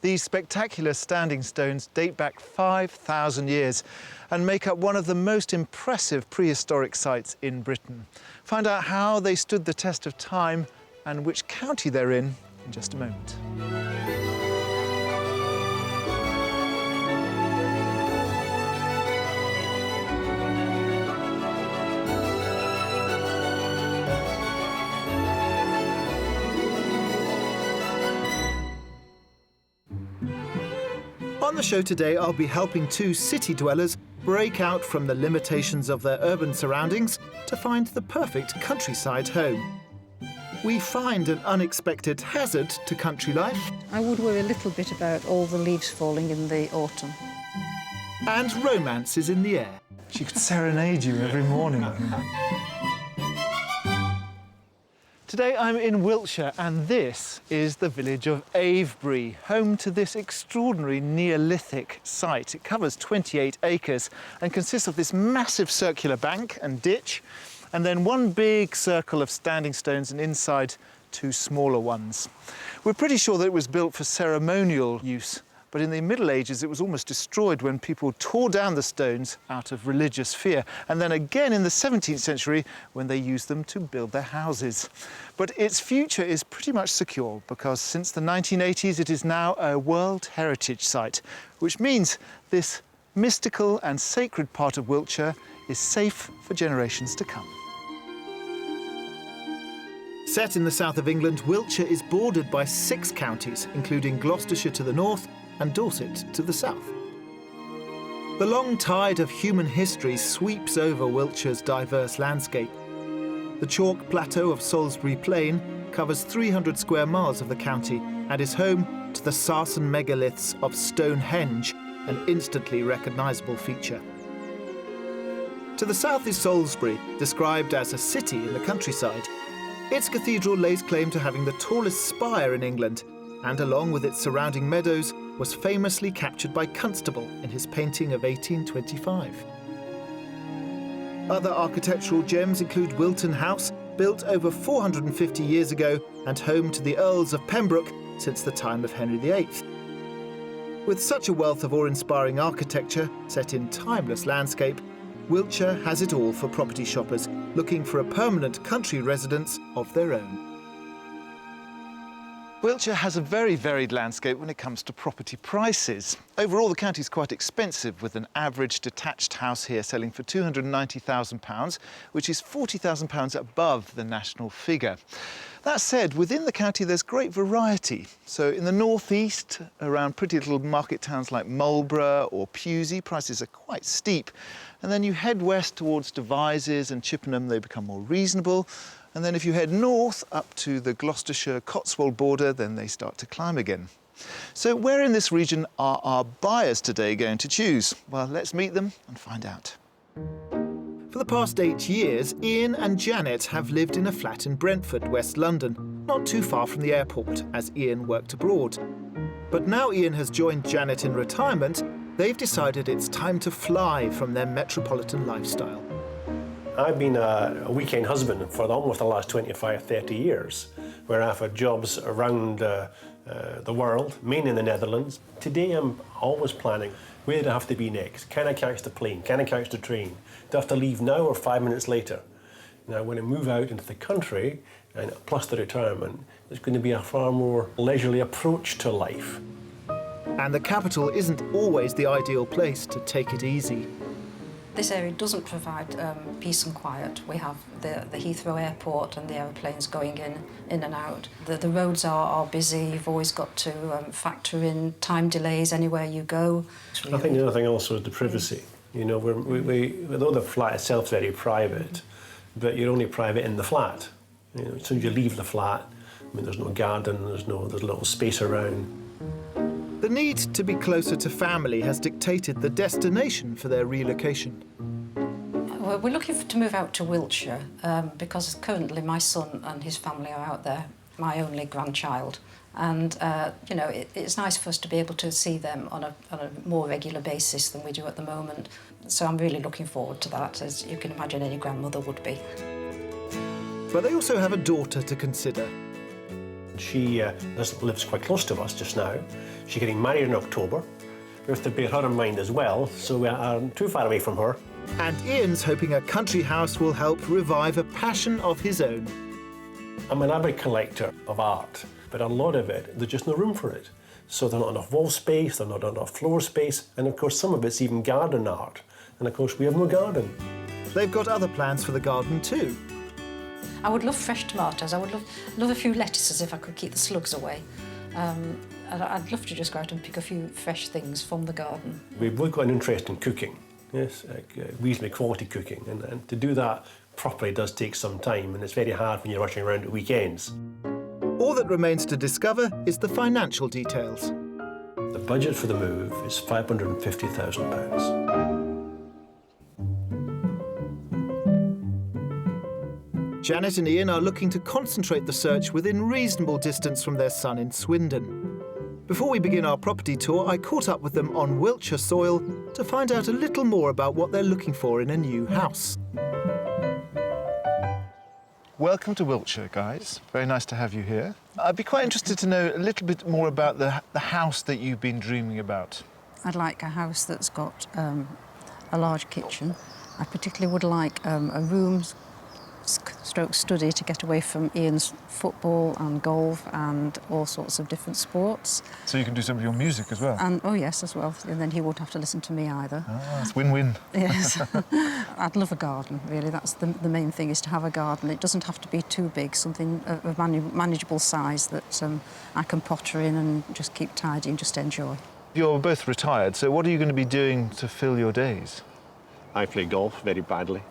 These spectacular standing stones date back 5,000 years and make up one of the most impressive prehistoric sites in Britain. Find out how they stood the test of time and which county they're in just a moment. On the show today, I'll be helping two city dwellers break out from the limitations of their urban surroundings to find the perfect countryside home. We find an unexpected hazard to country life. I would worry a little bit about all the leaves falling in the autumn. And romance is in the air. She could serenade you every morning. Today I'm in Wiltshire, and this is the village of Avebury, home to this extraordinary Neolithic site. It covers 28 acres and consists of this massive circular bank and ditch, and then one big circle of standing stones, and inside two smaller ones. We're pretty sure that it was built for ceremonial use, but in the Middle Ages it was almost destroyed when people tore down the stones out of religious fear, and then again in the 17th century when they used them to build their houses. But its future is pretty much secure because since the 1980s it is now a World Heritage Site, which means this mystical and sacred part of Wiltshire is safe for generations to come. Set in the south of England, Wiltshire is bordered by 6 counties, including Gloucestershire to the north and Dorset to the south. The long tide of human history sweeps over Wiltshire's diverse landscape. The chalk plateau of Salisbury Plain covers 300 square miles of the county and is home to the Sarsen megaliths of Stonehenge, an instantly recognisable feature. To the south is Salisbury, described as a city in the countryside. Its cathedral lays claim to having the tallest spire in England, and along with its surrounding meadows, was famously captured by Constable in his painting of 1825. Other architectural gems include Wilton House, built over 450 years ago and home to the Earls of Pembroke since the time of Henry VIII. With such a wealth of awe-inspiring architecture set in timeless landscape, Wiltshire has it all for property shoppers looking for a permanent country residence of their own. Wiltshire has a very varied landscape when it comes to property prices. Overall, the county is quite expensive, with an average detached house here selling for £290,000, which is £40,000 above the national figure. That said, within the county there's great variety. So in the northeast, around pretty little market towns like Marlborough or Pewsey, prices are quite steep. And then you head west towards Devizes and Chippenham, they become more reasonable. And then if you head north up to the Gloucestershire-Cotswold border, then they start to climb again. So where in this region are our buyers today going to choose? Well, let's meet them and find out. For the past 8 years, Ian and Janet have lived in a flat in Brentford, West London, not too far from the airport, as Ian worked abroad. But now Ian has joined Janet in retirement, they've decided it's time to fly from their metropolitan lifestyle. I've been a weekend husband for almost the last 25, 30 years, where I've had jobs around the world, mainly in the Netherlands. Today I'm always planning, where do I have to be next? Can I catch the plane? Can I catch the train? Do I have to leave now or 5 minutes later? Now, when I move out into the country, and plus the retirement, there's going to be a far more leisurely approach to life. And the capital isn't always the ideal place to take it easy. This area doesn't provide peace and quiet. We have the Heathrow Airport and the aeroplanes going in and out. The roads are busy. You've always got to factor in time delays anywhere you go. I think the other thing also is the privacy. You know, although the flat itself is very private, but you're only private in the flat. You know, as soon as you leave the flat, I mean, there's no garden, there's little space around. The need to be closer to family has dictated the destination for their relocation. Well, we're looking to move out to Wiltshire because currently my son and his family are out there, my only grandchild. And, you know, it's nice for us to be able to see them on a more regular basis than we do at the moment. So I'm really looking forward to that, as you can imagine any grandmother would be. But they also have a daughter to consider. She lives quite close to us just now. She's getting married in October. We have to bear her in mind as well, so we aren't too far away from her. And Ian's hoping a country house will help revive a passion of his own. I'm an avid collector of art, but a lot of it, there's just no room for it. So there's not enough wall space, there's not enough floor space, and of course some of it's even garden art. And of course we have no garden. They've got other plans for the garden too. I would love fresh tomatoes. I would love a few lettuces if I could keep the slugs away. I'd love to just go out and pick a few fresh things from the garden. We've both got an interest in cooking, yes, reasonably quality cooking, and to do that properly does take some time, and it's very hard when you're rushing around at weekends. All that remains to discover is the financial details. The budget for the move is £550,000. Janet and Ian are looking to concentrate the search within reasonable distance from their son in Swindon. Before we begin our property tour, I caught up with them on Wiltshire soil to find out a little more about what they're looking for in a new house. Welcome to Wiltshire, guys. Very nice to have you here. I'd be quite interested to know a little bit more about the house that you've been dreaming about. I'd like a house that's got a large kitchen. I particularly would like a room stroke study to get away from Ian's football and golf and all sorts of different sports. So you can do some of your music as well? And, oh yes, as well. And then he won't have to listen to me either. Ah, it's win-win. Yes. I'd love a garden, really. That's the main thing, is to have a garden. It doesn't have to be too big, something of manageable size that I can potter in and just keep tidy and just enjoy. You're both retired, so what are you going to be doing to fill your days? I play golf very badly.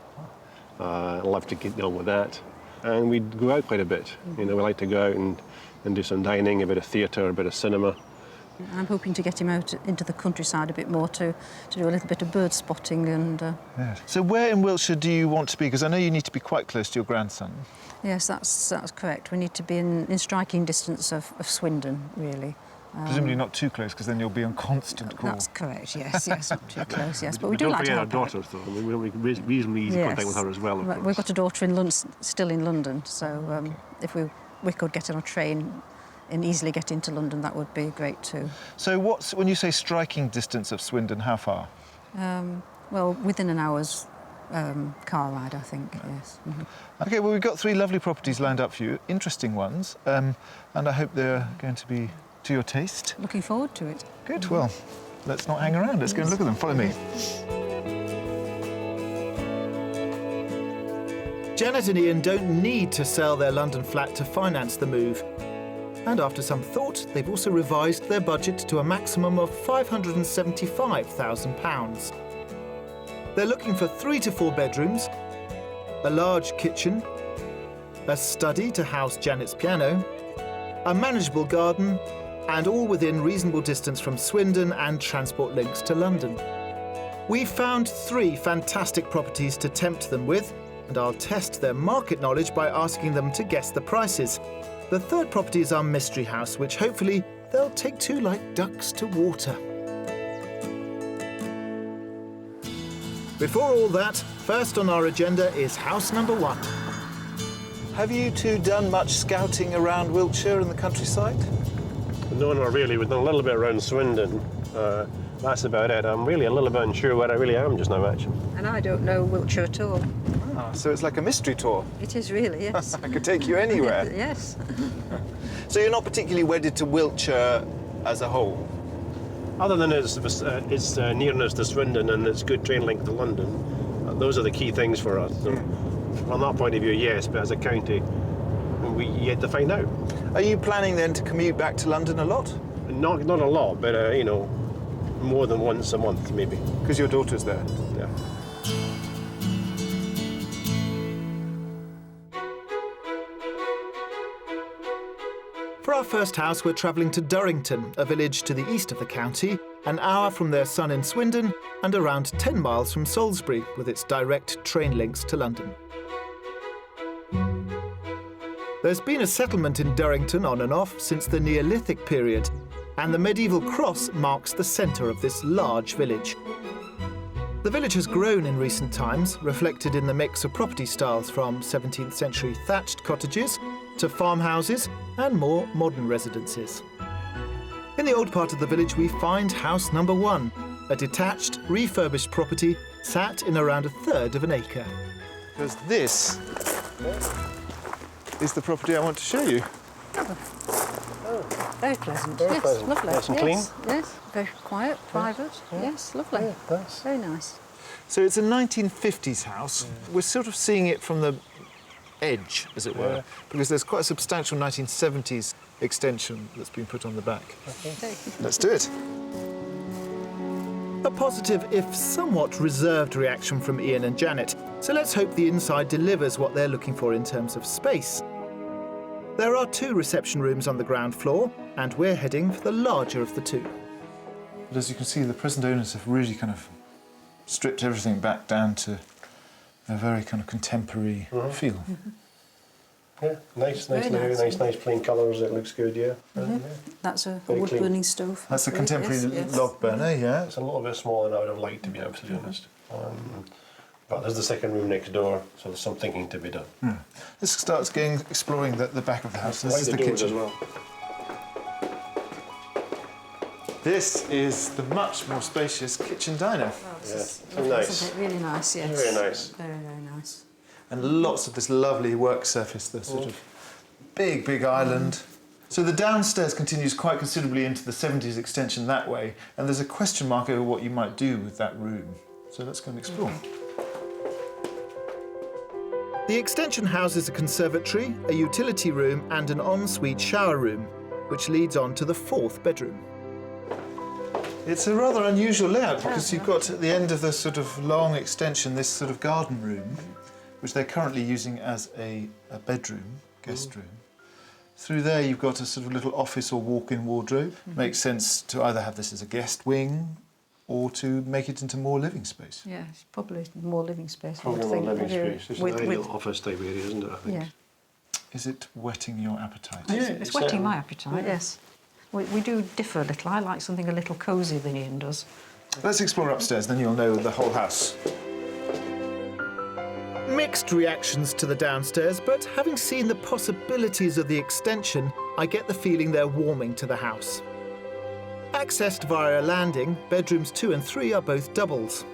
I love to get on with that. And we go out quite a bit. You know, we like to go out and do some dining, a bit of theatre, a bit of cinema. I'm hoping to get him out into the countryside a bit more to do a little bit of bird spotting and... Yes. So where in Wiltshire do you want to be? Because I know you need to be quite close to your grandson. Yes, that's correct. We need to be in striking distance of Swindon, really. Presumably not too close, because then you'll be on constant call. That's correct, yes, not too close, yes. But we do like to have our daughter, though. I mean, we'll make reasonably easy contact with her as well, of course. We've got a daughter in still in London, so if we could get on a train and easily get into London, that would be great too. So when you say striking distance of Swindon, how far? Well, within an hour's car ride, I think, yes. Mm-hmm. OK, well, we've got 3 lovely properties lined up for you, interesting ones, and I hope they're going to be to your taste. Looking forward to it. Good, well, let's not hang around. Let's go and look at them. Follow me. Janet and Ian don't need to sell their London flat to finance the move. And after some thought, they've also revised their budget to a maximum of £575,000. They're looking for 3 to 4 bedrooms, a large kitchen, a study to house Janet's piano, a manageable garden, and all within reasonable distance from Swindon and transport links to London. We've found 3 fantastic properties to tempt them with, and I'll test their market knowledge by asking them to guess the prices. The 3rd property is our mystery house, which hopefully they'll take to like ducks to water. Before all that, first on our agenda is house number 1. Have you 2 done much scouting around Wiltshire and the countryside? No, not really. We've done a little bit around Swindon. That's about it. I'm really a little bit unsure where I really am just now, actually. And I don't know Wiltshire at all. Ah, so it's like a mystery tour. It is really, yes. I could take you anywhere. Yes. So you're not particularly wedded to Wiltshire as a whole? Other than its nearness to Swindon and its good train link to London, those are the key things for us. So, from that point of view, yes, but as a county, we yet to find out. Are you planning then to commute back to London a lot? Not a lot, but you know, more than once a month maybe. Because your daughter's there? Yeah. For our first house, we're travelling to Durrington, a village to the east of the county, an hour from their son in Swindon, and around 10 miles from Salisbury, with its direct train links to London. There's been a settlement in Durrington on and off since the Neolithic period, and the medieval cross marks the centre of this large village. The village has grown in recent times, reflected in the mix of property styles from 17th century thatched cottages to farmhouses and more modern residences. In the old part of the village, we find house number 1, a detached, refurbished property sat in around 1/3 of an acre. Because this is the property I want to show you. Very pleasant. Very yes, pleasant. lovely. Nice and yes, yes, very quiet, private. Yes, lovely. Nice. Very nice. So it's a 1950s house. We're sort of seeing it from the edge, as it were, because there's quite a substantial 1970s extension that's been put on the back. Okay. Let's do it. A positive, if somewhat reserved, reaction from Ian and Janet. So let's hope the inside delivers what they're looking for in terms of space. There are 2 reception rooms on the ground floor, and we're heading for the larger of the 2. But as you can see, the present owners have really kind of stripped everything back down to a very kind of contemporary feel. Yeah, nice Very layout, nice. nice plain colours. It looks good, yeah. That's a Very clean. wood-burning stove. That's a Yes, contemporary yes. log burner, yeah. It's a little bit smaller than I would have liked, to be absolutely honest. But there's the second room next door, so there's some thinking to be done. This starts exploring the back of the house. I This like is the the doors kitchen. as well. This is the much more spacious kitchen diner. Yeah, nice. Isn't it? Really nice, yes. Very nice. Very, very nice. And lots of this lovely work surface, the sort of big island. So the downstairs continues quite considerably into the 70s extension that way, and there's a question mark over what you might do with that room. So let's go and explore. The extension houses a conservatory, a utility room and an ensuite shower room, which leads on to the 4th bedroom. It's a rather unusual layout because you've got at the end of the sort of long extension this sort of garden room, which they're currently using as a bedroom, guest room. Through there you've got a sort of little office or walk-in wardrobe. Makes sense to either have this as a guest wing or to make it into more living space. Yeah, it's probably more living space. I would Probably more think. living space. It's With- an ideal with- office type area, isn't it, I think? Yeah. Is it whetting your appetite? Yeah, It's whetting my appetite, yes. We do differ a little. I like something a little cosy than Ian does. Let's explore upstairs, then you'll know the whole house. Mixed reactions to the downstairs, but having seen the possibilities of the extension, I get the feeling they're warming to the house. Accessed via a landing, bedrooms 2 and 3 are both doubles.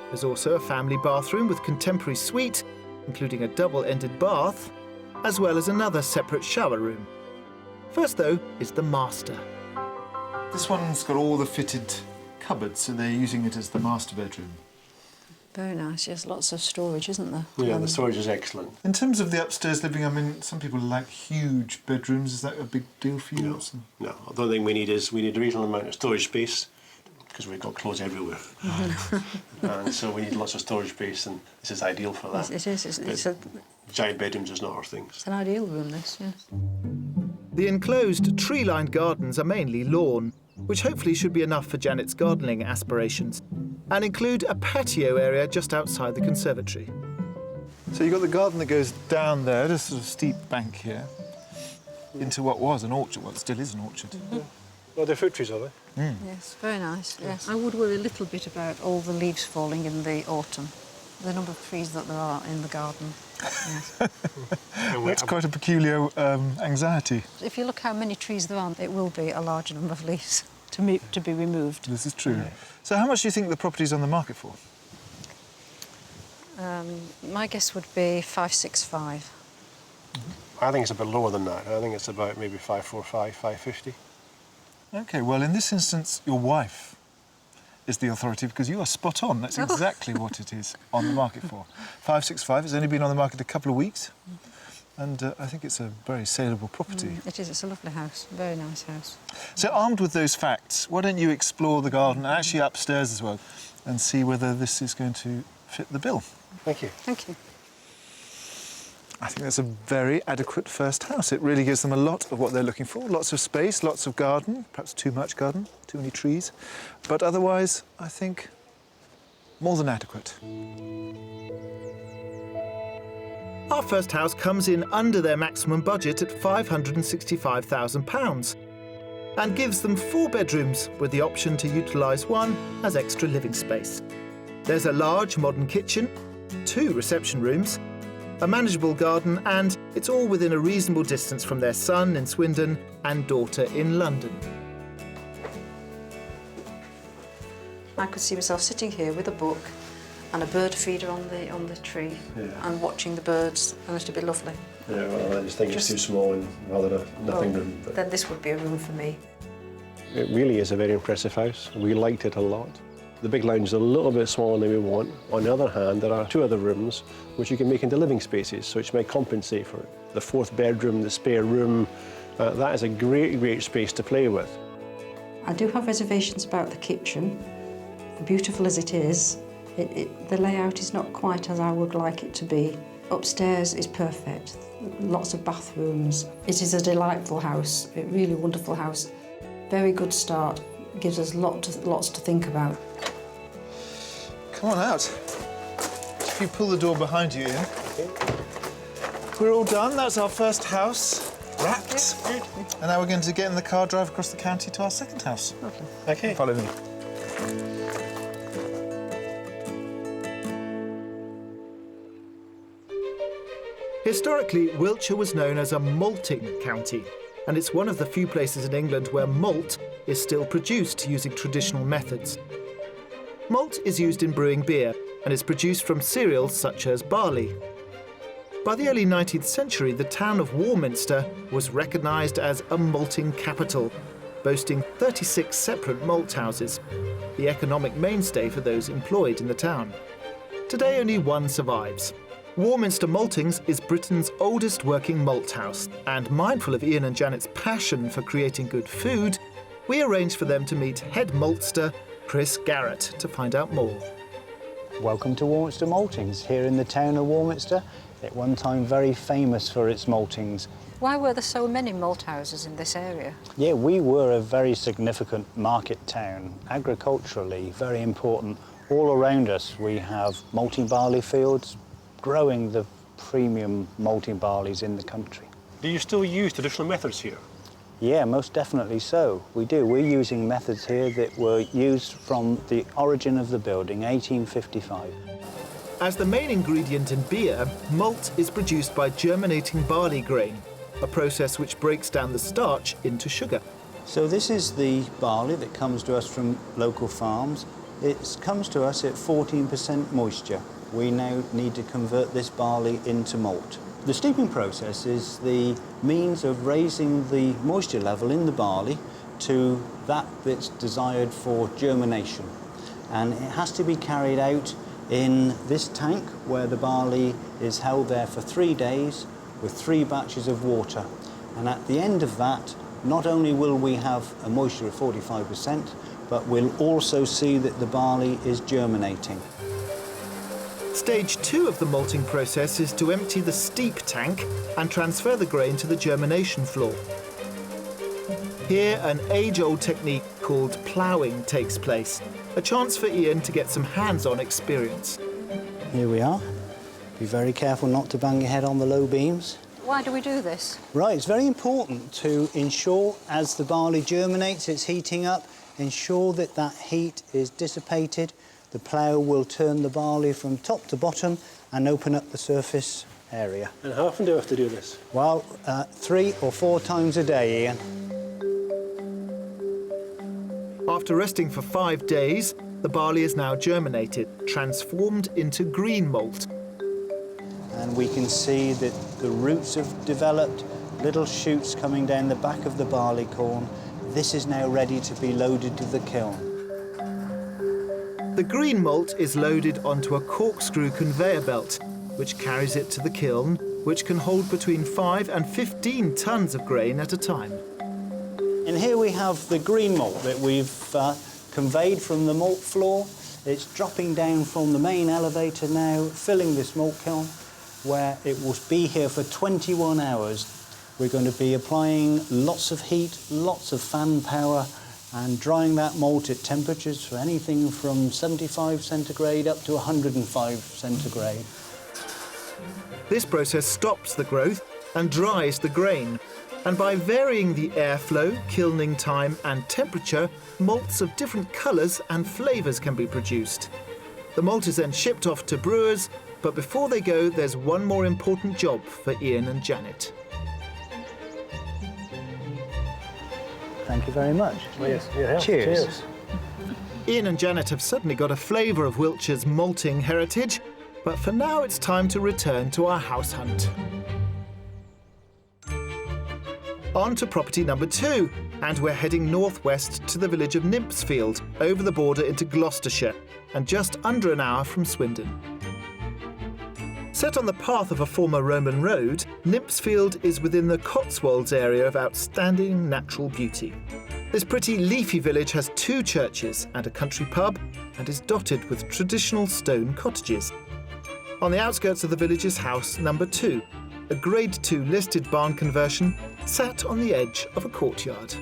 There's also a family bathroom with contemporary suite, including a double-ended bath, as well as another separate shower room. First, though, is the master. This one's got all the fitted cupboards, so they're using it as the master bedroom. Very nice, yes. Lots of storage, isn't there? Yeah, the storage is excellent. In terms of the upstairs living, I mean, some people like huge bedrooms. Is that a big deal for you? No, I don't think we need a reasonable amount of storage space because we've got clothes everywhere. And so we need lots of storage space, and this is ideal for that. It is. It's Giant bedrooms is not our thing. an ideal room, this, yes. The enclosed tree-lined gardens are mainly lawn, which hopefully should be enough for Janet's gardening aspirations, and include a patio area just outside the conservatory. So you've got the garden that goes down there, a sort of steep bank here, into what was an orchard, well, it still is an orchard. Well, they're fruit trees, are they? Yes, very nice, yes. I would worry a little bit about all the leaves falling in the autumn, the number of trees that there are in the garden. Yes. That's quite a peculiar anxiety. If you look how many trees there are, it will be a large number of leaves to be removed. This is true. So how much do you think the property's on the market for? My guess would be 565. I think it's a bit lower than that. I think it's about maybe 545, 550. OK, well, in this instance, your wife is the authority because you are spot on. That's exactly what it is on the market for. 565. It's only been on the market a couple of weeks. And I think it's a very saleable property. It is. It's a lovely house. Very nice house. So armed with those facts, why don't you explore the garden, and actually upstairs as well, and see whether this is going to fit the bill? Thank you. Thank you. I think that's a very adequate first house. It really gives them a lot of what they're looking for. Lots of space, lots of garden, perhaps too much garden, too many trees. But otherwise, I think more than adequate. Our first house comes in under their maximum budget at £565,000 and gives them 4 bedrooms with the option to utilise one as extra living space. There's a large modern kitchen, 2 reception rooms, a manageable garden, and it's all within a reasonable distance from their son in Swindon and daughter in London. I could see myself sitting here with a book and a bird feeder on the tree and watching the birds, and it'd be lovely. Yeah, well, I just think it's too small and rather a nothing room. But then this would be a room for me. it really is a very impressive house. We liked it a lot. The big lounge is a little bit smaller than we want. On the other hand, there are 2 other rooms which you can make into living spaces, which may compensate for it. The 4th bedroom, the spare room, that is a great, great space to play with. I do have reservations about the kitchen. Beautiful as it is, the layout is not quite as I would like it to be. Upstairs is perfect, lots of bathrooms. It is a delightful house, a really wonderful house. Very good start, gives us lots to think about. Come on out. If you pull the door behind you, Ian. We're all done. That's our first house wrapped. And now we're going to get in the car, drive across the county to our second house. Lovely. Okay. Follow me. Historically, Wiltshire was known as a malting county, and it's one of the few places in England where malt is still produced using traditional methods. Malt is used in brewing beer and is produced from cereals such as barley. By the early 19th century, the town of Warminster was recognised as a malting capital, boasting 36 separate malt houses, the economic mainstay for those employed in the town. Today, only one survives. Warminster Maltings is Britain's oldest working malt house, and mindful of Ian and Janet's passion for creating good food, we arranged for them to meet head maltster Chris Garrett to find out more. Welcome to Warminster Maltings, here in the town of Warminster, at one time very famous for its maltings. Why were there so many malt houses in this area? Yeah, we were a very significant market town, agriculturally very important. All around us we have malting barley fields, growing the premium malting barleys in the country. Do you still use traditional methods here? Yeah, most definitely so. We do. We're using methods here that were used from the origin of the building, 1855. As the main ingredient in beer, malt is produced by germinating barley grain, a process which breaks down the starch into sugar. So this is the barley that comes to us from local farms. It comes to us at 14% moisture. We now need to convert this barley into malt. The steeping process is the means of raising the moisture level in the barley to that that's desired for germination. And it has to be carried out in this tank where the barley is held there for 3 days with 3 batches of water. And at the end of that, not only will we have a moisture of 45%, but we'll also see that the barley is germinating. Stage 2 of the malting process is to empty the steep tank and transfer the grain to the germination floor. Here, an age-old technique called ploughing takes place, a chance for Ian to get some hands-on experience. Here we are. Be very careful not to bang your head on the low beams. Why do we do this? Right, it's very important to ensure as the barley germinates, it's heating up, ensure that that heat is dissipated. The plough will turn the barley from top to bottom and open up the surface area. And how often do you have to do this? Well, 3 or 4 times a day, Ian. After resting for 5 days, the barley is now germinated, transformed into green malt. And we can see that the roots have developed, little shoots coming down the back of the barley corn. This is now ready to be loaded to the kiln. The green malt is loaded onto a corkscrew conveyor belt, which carries it to the kiln, which can hold between 5 and 15 tons of grain at a time. And here we have the green malt that we've conveyed from the malt floor. It's dropping down from the main elevator now, filling this malt kiln, where it will be here for 21 hours. We're going to be applying lots of heat, lots of fan power, and drying that malt at temperatures for anything from 75 centigrade up to 105 centigrade. This process stops the growth and dries the grain. And by varying the airflow, kilning time and temperature, malts of different colours and flavours can be produced. The malt is then shipped off to brewers, but before they go, there's one more important job for Ian and Janet. Thank you very much. Oh, yes. Yeah. Cheers. Cheers. Ian and Janet have suddenly got a flavour of Wiltshire's malting heritage, but for now it's time to return to our house hunt. On to property number 2, and we're heading northwest to the village of Nympsfield, over the border into Gloucestershire, and just under an hour from Swindon. Set on the path of a former Roman road, Nympsfield is within the Cotswolds area of outstanding natural beauty. This pretty leafy village has 2 churches and a country pub, and is dotted with traditional stone cottages. On the outskirts of the village is house number 2, a Grade 2 listed barn conversion sat on the edge of a courtyard.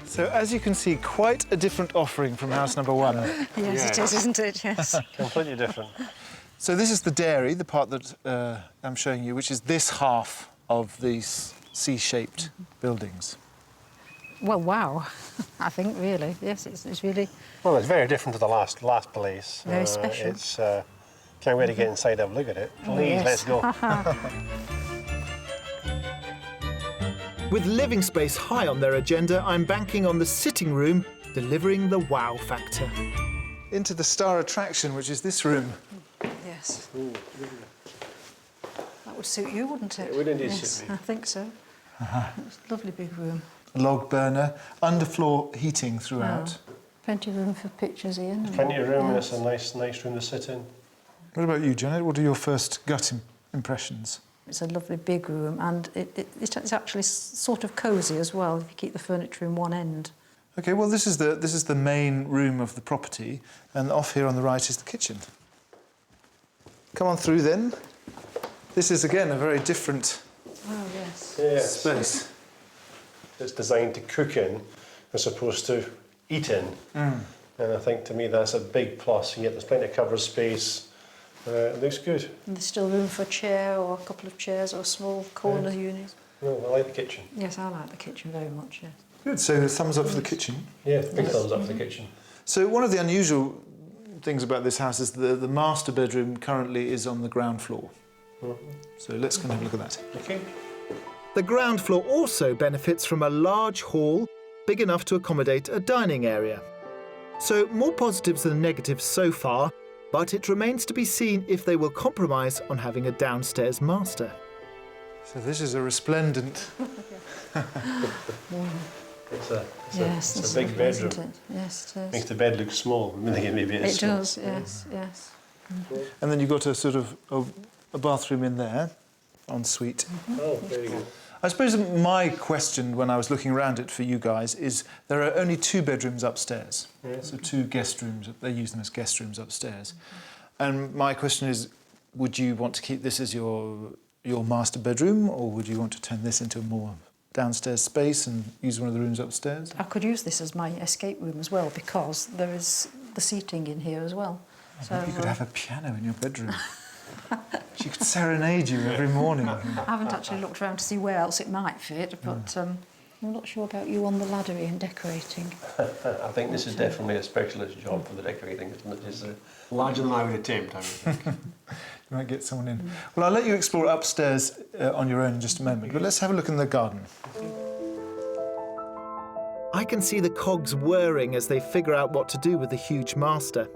So as you can see, quite a different offering from house number 1. Yes, it is, isn't it? Yes. Completely different. So this is the dairy, the part that I'm showing you, which is this half of these C-shaped buildings. Well, wow. I think really, yes, it's really Well, it's very different to the last place. very special. It's can't wait to get inside and have a look at it. Please, yes. let's go. With living space high on their agenda, I'm banking on the sitting room, delivering the wow factor. Into the star attraction, which is this room. Yes. That would suit you, wouldn't it? It would indeed yes, suit me. I think so. It's a lovely big room. A log burner, underfloor heating throughout. Plenty of room for pictures, Ian. Plenty of room, and Yes. it's a nice room to sit in. What about you, Janet? What are your first gut impressions? It's a lovely big room, and it's actually sort of cosy as well if you keep the furniture in one end. OK, well, this is the main room of the property, and off here on the right is the kitchen. Come on through then. This is, again, a very different Oh, yes. Yes. space. It's designed to cook in as opposed to eat in. And I think, to me, that's a big plus. Yet there's plenty of cover space. It looks good. And there's still room for a chair or a couple of chairs or a small corner unit. No, I like the kitchen. Yes, I like the kitchen very much, yes. Good, so thumbs up for the kitchen. Yeah, big thumbs up for the kitchen. So one of the unusual things about this house is the master bedroom currently is on the ground floor. So let's go and have a look at that. Okay. The ground floor also benefits from a large hall big enough to accommodate a dining area. So more positives than negatives so far, but it remains to be seen if they will compromise on having a downstairs master. So this is a resplendent... It's a Yes, big lovely, isn't bedroom. it? Yes, it Makes is. the bed look small. Maybe It it's small. does, yes, yes. And then you've got a sort of a bathroom in there, en suite. Oh, very good. I suppose my question when I was looking around it for you guys is there are only 2 bedrooms upstairs. So 2 guest rooms. They use them as guest rooms upstairs. And my question is, would you want to keep this as your master bedroom, or would you want to turn this into a more downstairs space and use one of the rooms upstairs? I could use this as my escape room as well because there is the seating in here as well. So You could have a piano in your bedroom. She could serenade you every morning. I haven't actually looked around to see where else it might fit, but I'm not sure about you on the ladder and decorating. I think this is definitely a specialist job for the decorating. It's larger than I would attempt, I would think. You might get someone in. Well, I'll let you explore upstairs on your own in just a moment, but let's have a look in the garden. I can see the cogs whirring as they figure out what to do with the huge master.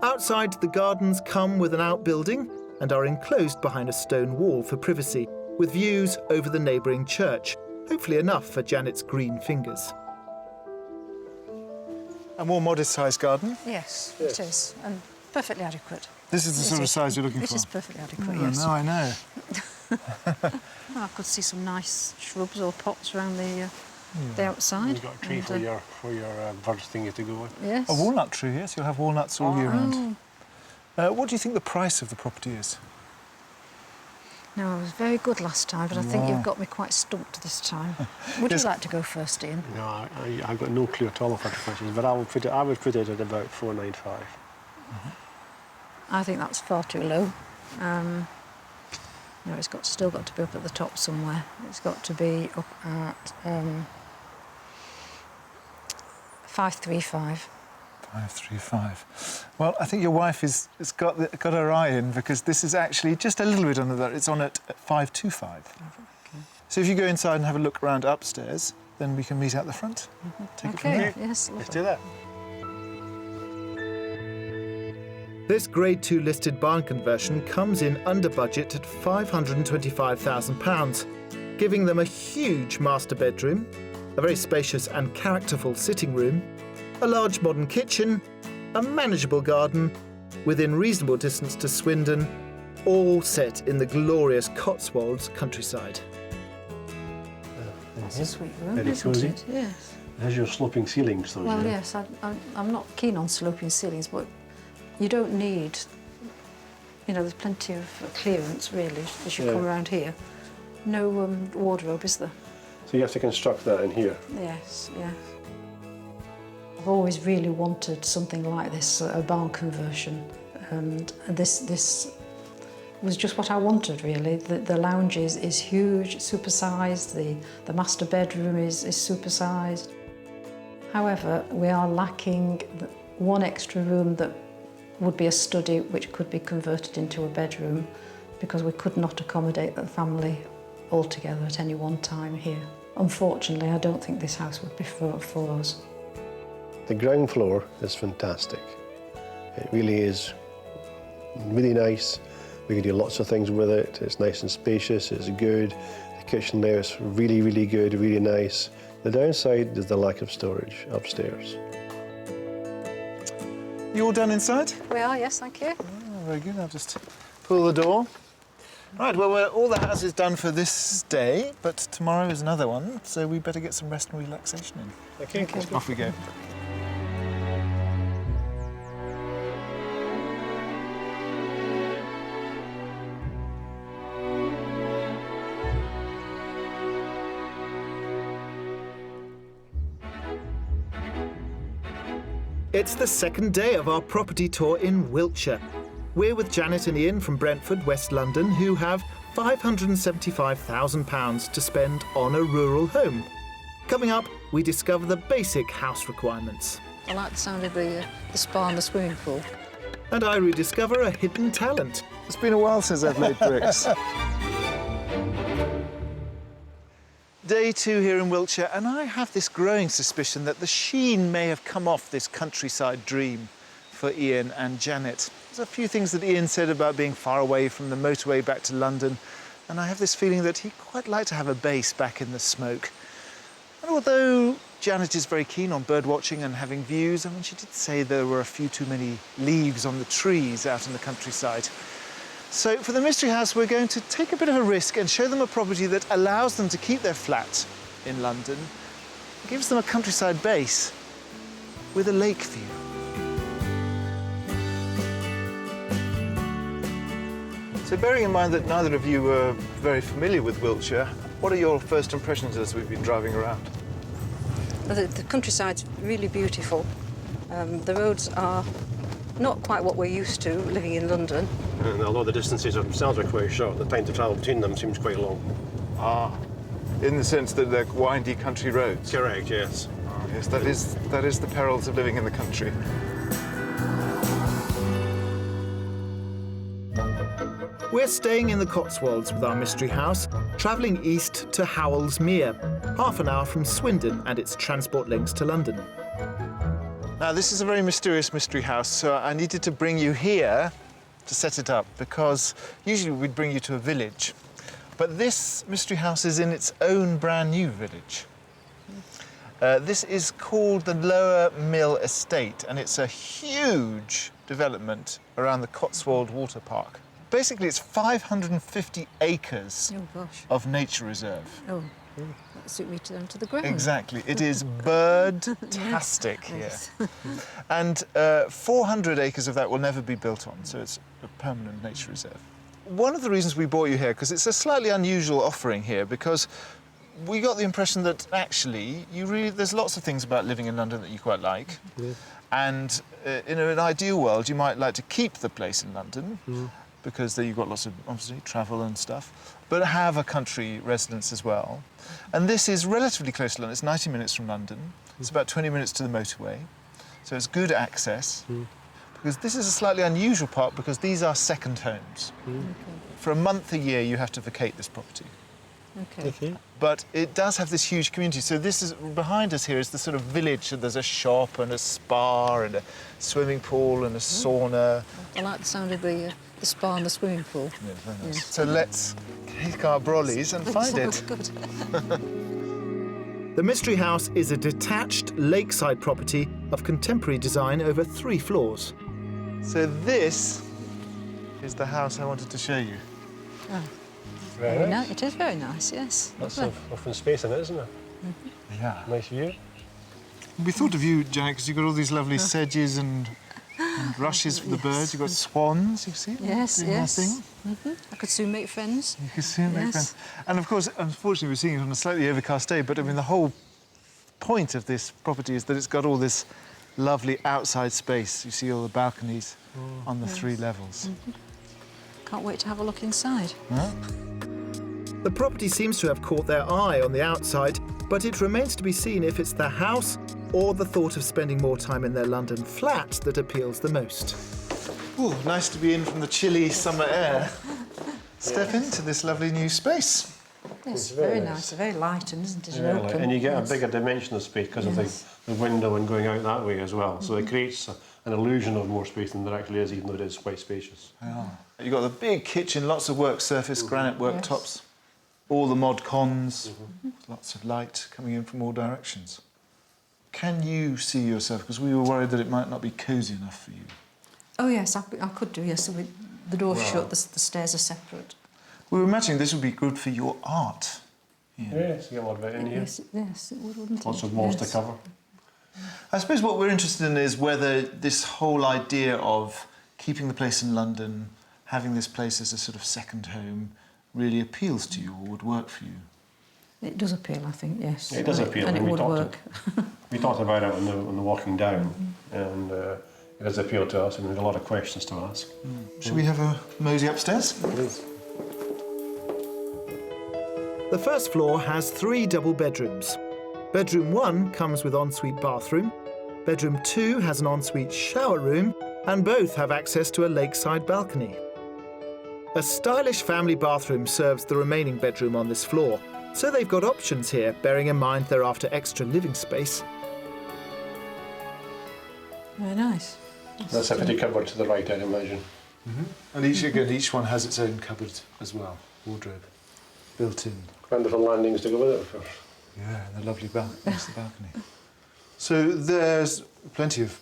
Outside, the gardens come with an outbuilding and are enclosed behind a stone wall for privacy, with views over the neighbouring church, hopefully enough for Janet's green fingers. A more modest-sized garden. Yes, it is, and perfectly adequate. This is the sort of size you're looking for. It is perfectly adequate, Oh, yes. no, I know. Well, I could see some nice shrubs or pots around the outside. You've got a tree for your birds thingy to go with. Yes. A walnut tree, yes, you'll have walnuts all year round. What do you think the price of the property is? No, I was very good last time, but I think you've got me quite stumped this time. Would Yes. you like to go first, Ian? No, I've got no clue at all about the prices, but I would put it at about 495. I think that's far too low. No, it's still got to be up at the top somewhere. It's got to be up at 535. 535. Well, I think your wife has got her eye in, because this is actually just a little bit under that. It's on at 525. Okay. So if you go inside and have a look around upstairs, then we can meet out the front. Take it from Okay, there. yes. Let's do that. This Grade 2 listed barn conversion comes in under budget at £525,000, giving them a huge master bedroom, a very spacious and characterful sitting room, a large modern kitchen, a manageable garden, within reasonable distance to Swindon, all set in the glorious Cotswolds countryside. It's a sweet room, Very isn't cosy. it? Yes. It has your sloping ceilings, though. Well, you know. yes, I'm not keen on sloping ceilings, but you don't need, you know, there's plenty of clearance, really, as you Yeah. come around here. No wardrobe, is there? So you have to construct that in here. Yes, yes. I've always really wanted something like this, a barn conversion, and this was just what I wanted, really. The lounge is huge, supersized, the master bedroom is supersized. However, we are lacking one extra room that would be a study which could be converted into a bedroom, because we could not accommodate the family altogether at any one time here. Unfortunately, I don't think this house would be for us. The ground floor is fantastic. It really is really nice. We can do lots of things with it. It's nice and spacious, it's good. The kitchen there is really, really good, really nice. The downside is the lack of storage upstairs. You all done inside? We are, yes, thank you. Oh, very good. I'll just pull the door. Right, well, all the house is done for this day, but tomorrow is another one, so we better get some rest and relaxation in. Okay. Off we go. It's the second day of our property tour in Wiltshire. We're with Janet and Ian from Brentford, West London, who have £575,000 to spend on a rural home. Coming up, we discover the basic house requirements. I like the sound of the spa and the swimming pool. And I rediscover a hidden talent. It's been a while since I've made bricks. Day 2 here in Wiltshire, and I have this growing suspicion that the sheen may have come off this countryside dream for Ian and Janet. There's a few things that Ian said about being far away from the motorway back to London, and I have this feeling that he'd quite like to have a base back in the smoke. And although Janet is very keen on bird watching and having views, I mean, she did say there were a few too many leaves on the trees out in the countryside. So for the mystery house, we're going to take a bit of a risk and show them a property that allows them to keep their flat in London, gives them a countryside base with a lake view. So bearing in mind that neither of you were very familiar with Wiltshire, what are your first impressions as we've been driving around? The countryside's really beautiful. The roads are not quite what we're used to living in London. And although the distances themselves are quite short, the time to travel between them seems quite long. Ah, in the sense that they're windy country roads. Correct, yes. Yes, that is the perils of living in the country. We're staying in the Cotswolds with our mystery house, travelling east to Howells Mere, half an hour from Swindon and its transport links to London. Now, this is a very mysterious mystery house, so I needed to bring you here to set it up, because usually we'd bring you to a village. But this mystery house is in its own brand new village. This is called the Lower Mill Estate, and it's a huge development around the Cotswold Water Park. Basically, it's 550 acres Oh, gosh. of nature reserve. Oh, that suit me down to the ground. Exactly. It is bird-tastic here. Yes. And 400 acres of that will never be built on, so it's a permanent nature reserve. One of the reasons we brought you here, because it's a slightly unusual offering here, because we got the impression that actually there's lots of things about living in London that you quite like. Yeah. And in an ideal world, you might like to keep the place in London, because there you've got lots of, obviously, travel and stuff, but have a country residence as well. And this is relatively close to London. It's 90 minutes from London. It's about 20 minutes to the motorway. So it's good access. Because this is a slightly unusual part, because these are second homes. For a month a year, you have to vacate this property. Okay. But it does have this huge community. So this is, behind us here is the sort of village. So there's a shop and a spa and a swimming pool and a sauna. I like the sound of the spa and the swimming pool. Yeah, very nice. Yeah. So let's take our brollies and find it. Good. The Mystery House is a detached lakeside property of contemporary design over 3 floors. So this is the house I wanted to show you. Oh, Very nice. it is very nice, yes. Lots of open space in it, isn't it? Yeah. Nice view. We thought of you, Janet, because you've got all these lovely sedges and rushes for the birds. You've got swans, you see? Yes, doing their yes. thing. I could soon make friends. You can soon make friends. And of course, unfortunately, we're seeing it on a slightly overcast day, but I mean, the whole point of this property is that it's got all this lovely outside space. You see all the balconies on the 3 levels. Can't wait to have a look inside. The property seems to have caught their eye on the outside, but it remains to be seen if it's the house or the thought of spending more time in their London flat that appeals the most. Ooh, nice to be in from the chilly summer air. Step into this lovely new space. Yes, It's very very nice. nice. Very light, and isn't it? Yeah, Open. and you get Yes. a bigger dimension of space because Yes. of the window and going out that way as well. So it creates an illusion of more space than there actually is, even though it is quite spacious. You've got the big kitchen, lots of work surface, granite worktops, all the mod cons, lots of light coming in from all directions. Can you see yourself? Because we were worried that it might not be cosy enough for you. Oh, yes, I could do, yes. So the door's shut, the stairs are separate. We were imagining this would be good for your art. Yes, you get a lot of it in here. Yes, it would, wouldn't it? Lots of walls to Yes. cover. I suppose what we're interested in is whether this whole idea of keeping the place in London, having this place as a sort of second home, really appeals to you or would work for you. It does appeal, I think, yes. It does appeal, And it and we would talked work. We talked about it on the walking down, and it has appealed to us, and we've got a lot of questions to ask. Should we have a mosey upstairs? Please. The first floor has 3 double bedrooms. Bedroom 1 comes with ensuite bathroom. Bedroom 2 has an ensuite shower room, and both have access to a lakeside balcony. A stylish family bathroom serves the remaining bedroom on this floor, so they've got options here, bearing in mind they're after extra living space. Very nice. That's a pretty cupboard to the right, I'd imagine. And each one has its own cupboard as well, wardrobe, built in. Wonderful landings to go with it, of course. Yeah, and the lovely balcony. So there's plenty of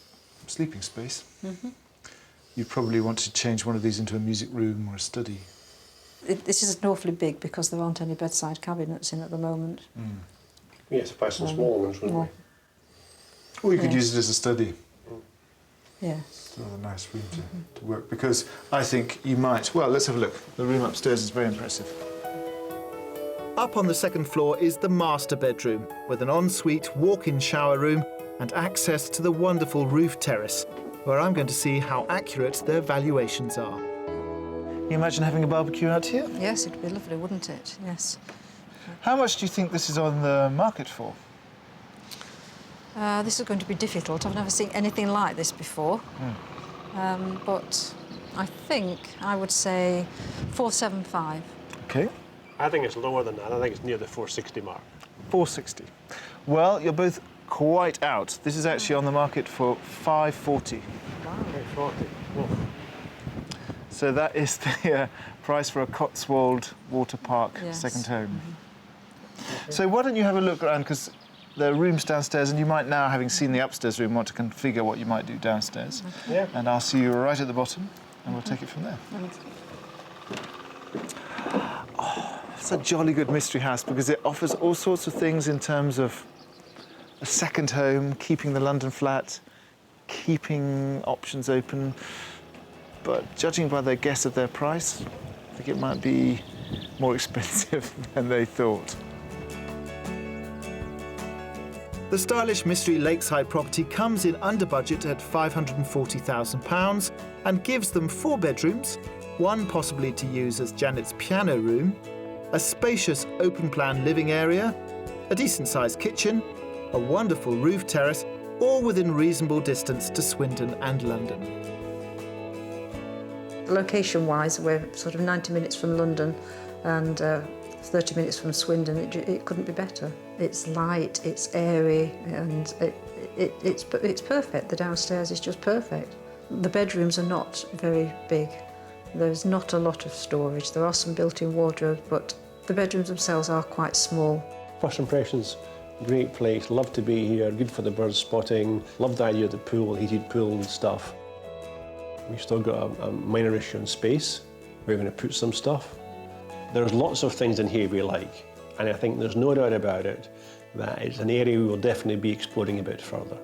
sleeping space. You probably want to change one of these into a music room or a study. This isn't awfully big because there aren't any bedside cabinets in at the moment. Yes, perhaps some small ones, wouldn't well, Or you could Yes. use it as a study. Yeah. It's another nice room to work, because I think you might. Well, let's have a look. The room upstairs is very impressive. Up on the second floor is the master bedroom, with an ensuite walk-in shower room and access to the wonderful roof terrace, where I'm going to see how accurate their valuations are. Can you imagine having a barbecue out here? Yes, it'd be lovely, wouldn't it? Yes. How much do you think this is on the market for? This is going to be difficult. I've never seen anything like this before. But I think I would say 475. Okay. I think it's lower than that. I think it's near the 460 mark. 460. Well, you're both quite out. This is actually on the market for 540. Wow. 540. Oh. So that is the price for a Cotswold water park Yes. second home. So why don't you have a look around, because there are rooms downstairs, and you might now, having seen the upstairs room, want to configure what you might do downstairs. Yeah. And I'll see you right at the bottom, and we'll take it from there. Oh, it's a jolly good mystery house, because it offers all sorts of things in terms of a second home, keeping the London flat, keeping options open. But judging by their guess of their price, I think it might be more expensive than they thought. The stylish mystery lakeside property comes in under budget at £540,000 and gives them 4 bedrooms, one possibly to use as Janet's piano room, a spacious open-plan living area, a decent-sized kitchen, a wonderful roof terrace, all within reasonable distance to Swindon and London. Location-wise, we're sort of 90 minutes from London and 30 minutes from Swindon, it couldn't be better. It's light, it's airy, and it's perfect. The downstairs is just perfect. The bedrooms are not very big. There's not a lot of storage. There are some built-in wardrobes, but the bedrooms themselves are quite small. First impressions, great place, love to be here, good for the bird spotting, love the idea of the pool, heated pool and stuff. We've still got a minor issue in space. We're going to put some stuff. There's lots of things in here we like, and I think there's no doubt about it that it's an area we will definitely be exploring a bit further.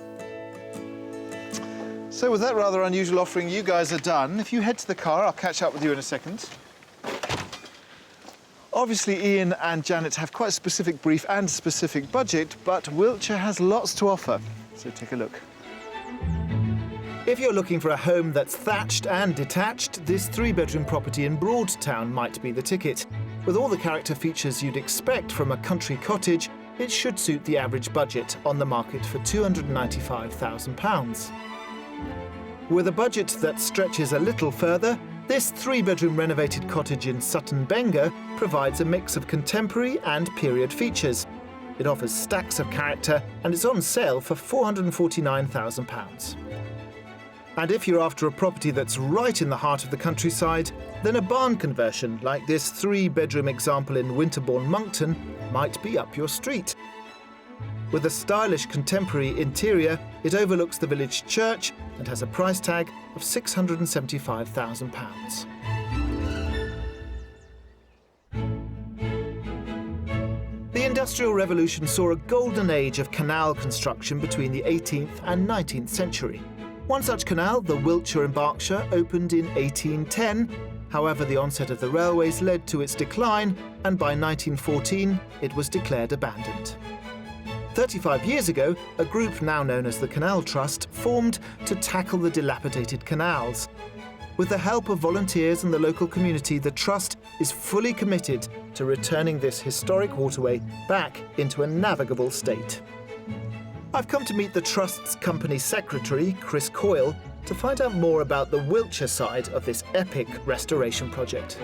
So with that rather unusual offering, you guys are done. If you head to the car, I'll catch up with you in a second. Obviously, Ian and Janet have quite a specific brief and specific budget, but Wiltshire has lots to offer. So take a look. If you're looking for a home that's thatched and detached, this 3-bedroom property in Broadtown might be the ticket. With all the character features you'd expect from a country cottage, it should suit the average budget, on the market for £295,000. With a budget that stretches a little further, this 3-bedroom renovated cottage in Sutton Bengor provides a mix of contemporary and period features. It offers stacks of character and is on sale for £449,000. And if you're after a property that's right in the heart of the countryside, then a barn conversion like this 3-bedroom example in Winterbourne, Moncton might be up your street. With a stylish contemporary interior, it overlooks the village church and has a price tag of £675,000. The Industrial Revolution saw a golden age of canal construction between the 18th and 19th century. One such canal, the Wiltshire in Berkshire, opened in 1810. However, the onset of the railways led to its decline, and by 1914 it was declared abandoned. 35 years ago, a group now known as the Canal Trust formed to tackle the dilapidated canals. With the help of volunteers and the local community, the Trust is fully committed to returning this historic waterway back into a navigable state. I've come to meet the Trust's company secretary, Chris Coyle, to find out more about the Wiltshire side of this epic restoration project.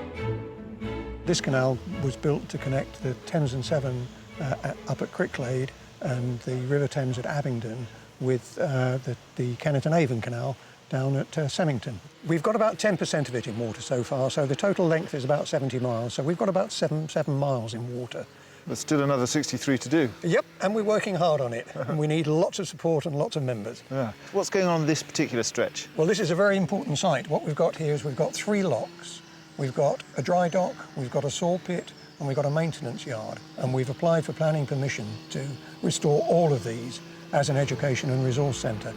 This canal was built to connect the Thames and Severn up at Cricklade and the River Thames at Abingdon with the Kennet and Avon Canal down at Semmington. We've got about 10% of it in water so far, so the total length is about 70 miles, so we've got about 7 miles in water. There's still another 63 to do. Yep, and we're working hard on it, and we need lots of support and lots of members. Yeah. What's going on this particular stretch? Well, this is a very important site. What we've got here is we've got 3 locks. We've got a dry dock, we've got a saw pit, and we've got a maintenance yard. And we've applied for planning permission to restore all of these as an education and resource centre.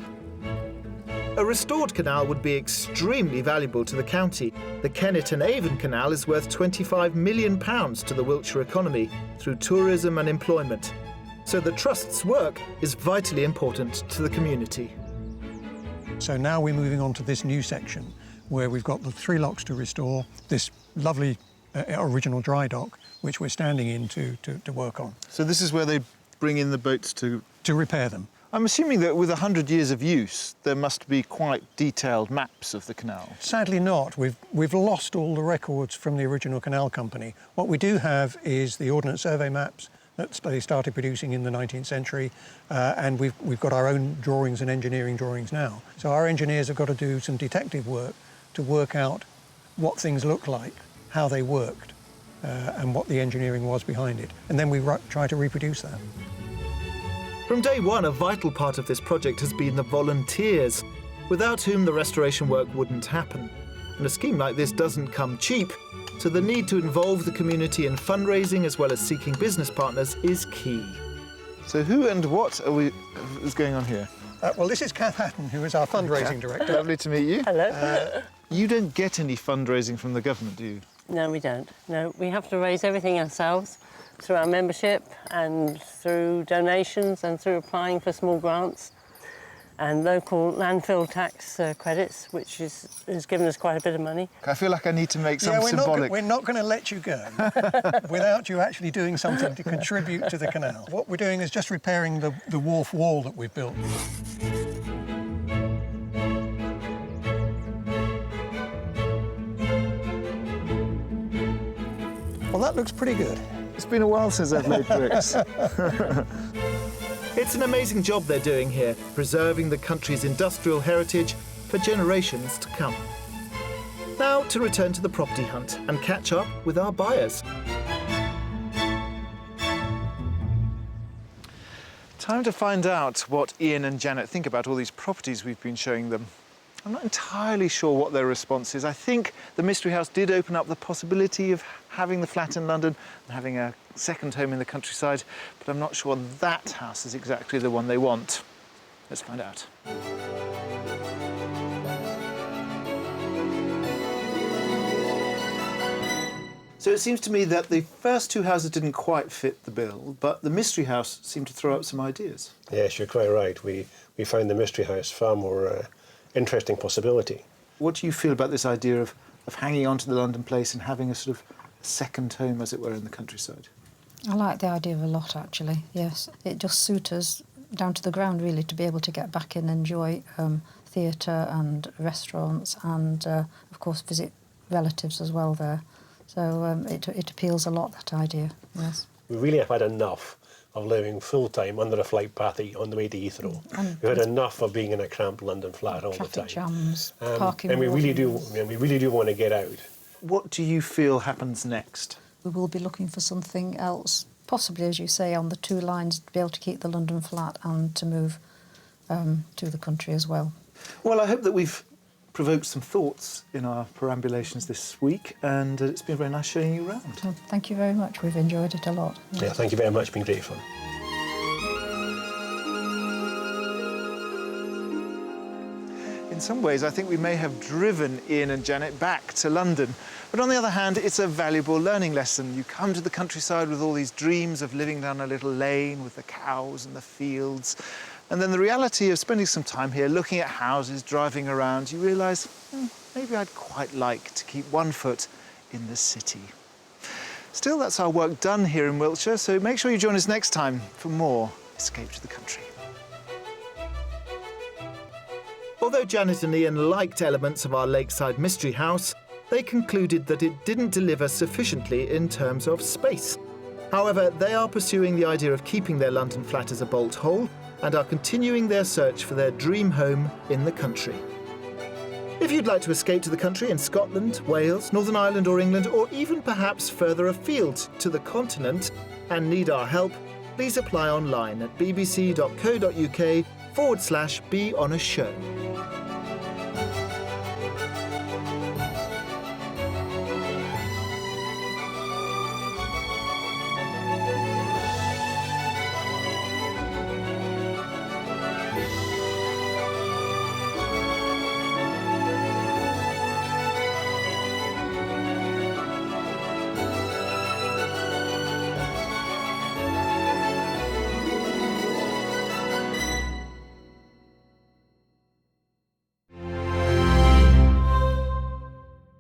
A restored canal would be extremely valuable to the county. The Kennet and Avon Canal is worth £25 million to the Wiltshire economy through tourism and employment. So the Trust's work is vitally important to the community. So now we're moving on to this new section where we've got the 3 locks to restore, this lovely original dry dock, which we're standing in to work on. So this is where they bring in the boats to repair them. I'm assuming that with 100 years of use, there must be quite detailed maps of the canal. Sadly not. We've lost all the records from the original canal company. What we do have is the Ordnance Survey maps that they started producing in the 19th century, and we've got our own drawings and engineering drawings now. So our engineers have got to do some detective work to work out what things look like, how they worked, and what the engineering was behind it. And then we try to reproduce that. From day one, a vital part of this project has been the volunteers, without whom the restoration work wouldn't happen. And a scheme like this doesn't come cheap, so the need to involve the community in fundraising as well as seeking business partners is key. So who and what is going on here? Well, this is Kath Hatton, who is our fundraising director. Lovely to meet you. Hello. You don't get any fundraising from the government, do you? No, we don't. No, we have to raise everything ourselves through our membership and through donations and through applying for small grants and local landfill tax credits, which has given us quite a bit of money. I feel like I need to make some symbolic... We're not going to let you go without you actually doing something to contribute to the canal. What we're doing is just repairing the wharf wall that we've built. Well, that looks pretty good. It's been a while since I've made bricks. It's an amazing job they're doing here, preserving the country's industrial heritage for generations to come. Now to return to the property hunt and catch up with our buyers. Time to find out what Ian and Janet think about all these properties we've been showing them. I'm not entirely sure what their response is. I think the Mystery House did open up the possibility of having the flat in London and having a second home in the countryside, but I'm not sure that house is exactly the one they want. Let's find out. So it seems to me that the first two houses didn't quite fit the bill, but the Mystery House seemed to throw up some ideas. Yes, you're quite right. We found the Mystery House far more interesting possibility. What do you feel about this idea of hanging on to the London place and having a sort of second home, as it were, in the countryside? I like the idea a lot, actually, yes. It just suits us down to the ground, really, to be able to get back and enjoy theatre and restaurants and, of course, visit relatives as well there. So it appeals a lot, that idea, yes. We really have had enough of living full-time under a flight path on the way to Heathrow. We've had enough of being in a cramped London flat all the time. Traffic jams, parking and we really do want to get out. What do you feel happens next? We will be looking for something else, possibly, as you say, on the two lines, to be able to keep the London flat and to move to the country as well. Well, I hope that we've provoked some thoughts in our perambulations this week, and it's been very nice showing you around. Well, thank you very much. We've enjoyed it a lot. Yeah, thank you very much. It's been great fun. In some ways, I think we may have driven Ian and Janet back to London. But on the other hand, it's a valuable learning lesson. You come to the countryside with all these dreams of living down a little lane with the cows and the fields. And then the reality of spending some time here, looking at houses, driving around, you realise, maybe I'd quite like to keep one foot in the city. Still, that's our work done here in Wiltshire, so make sure you join us next time for more Escape to the Country. Although Janet and Ian liked elements of our lakeside mystery house, they concluded that it didn't deliver sufficiently in terms of space. However, they are pursuing the idea of keeping their London flat as a bolt hole and are continuing their search for their dream home in the country. If you'd like to escape to the country in Scotland, Wales, Northern Ireland or England, or even perhaps further afield to the continent and need our help, please apply online at bbc.co.uk/be on a show.